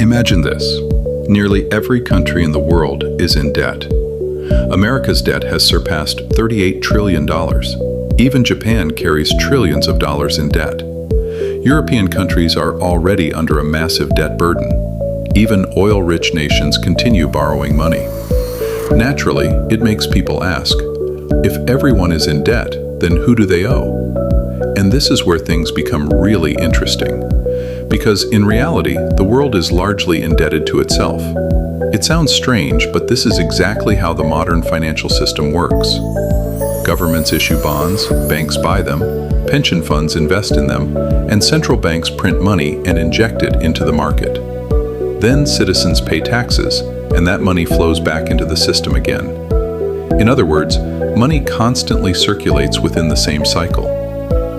Imagine this. Nearly every country in the world is in debt. America's debt has surpassed $38 trillion. Even Japan carries trillions of dollars in debt. European countries are already under a massive debt burden. Even oil-rich nations continue borrowing money. Naturally, it makes people ask, if everyone is in debt, then who do they owe? And this is where things become really interesting. Because in reality, the world is largely indebted to itself. It sounds strange, but this is exactly how the modern financial system works. Governments issue bonds, banks buy them, pension funds invest in them, and central banks print money and inject it into the market. Then citizens pay taxes, and that money flows back into the system again. In other words, money constantly circulates within the same cycle.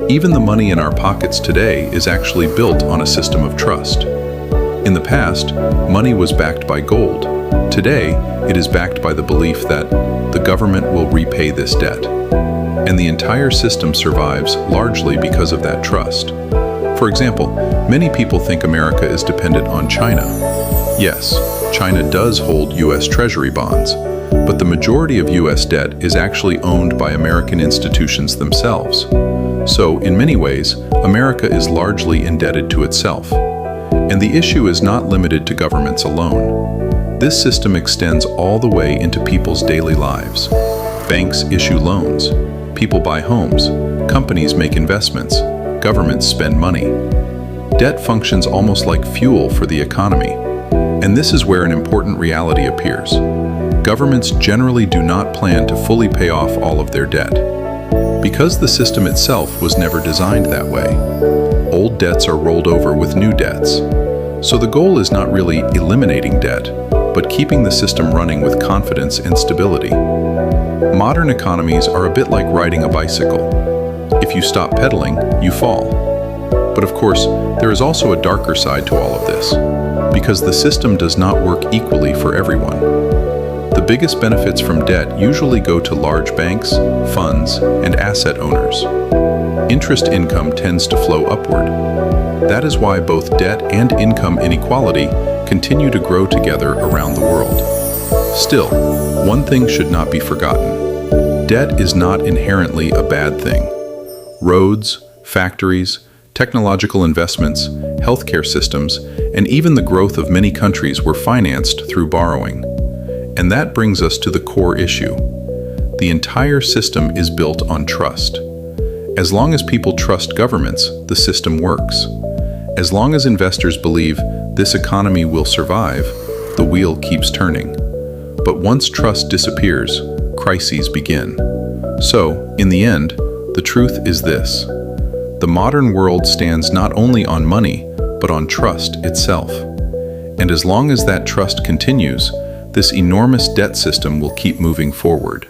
Even the money in our pockets today is actually built on a system of trust. In the past, money was backed by gold. Today, it is backed by the belief that the government will repay this debt. And the entire system survives largely because of that trust. For example, many people think America is dependent on China. Yes, China does hold U.S. Treasury bonds, but the majority of U.S. debt is actually owned by American institutions themselves. So, in many ways, America is largely indebted to itself. And the issue is not limited to governments alone. This system extends all the way into people's daily lives. Banks issue loans, people buy homes, companies make investments, governments spend money. Debt functions almost like fuel for the economy. And this is where an important reality appears. Governments generally do not plan to fully pay off all of their debt. Because the system itself was never designed that way. Old debts are rolled over with new debts. So the goal is not really eliminating debt, but keeping the system running with confidence and stability. Modern economies are a bit like riding a bicycle. If you stop pedaling, you fall. But of course, there is also a darker side to all of this, because the system does not work equally for everyone. The biggest benefits from debt usually go to large banks, funds, and asset owners. Interest income tends to flow upward. That is why both debt and income inequality continue to grow together around the world. Still, one thing should not be forgotten. Debt is not inherently a bad thing. Roads, factories, technological investments, healthcare systems, and even the growth of many countries were financed through borrowing. And that brings us to the core issue. The entire system is built on trust. As long as people trust governments, the system works. As long as investors believe this economy will survive, the wheel keeps turning. But once trust disappears, crises begin. So, in the end, the truth is this. The modern world stands not only on money, but on trust itself. And as long as that trust continues, this enormous debt system will keep moving forward.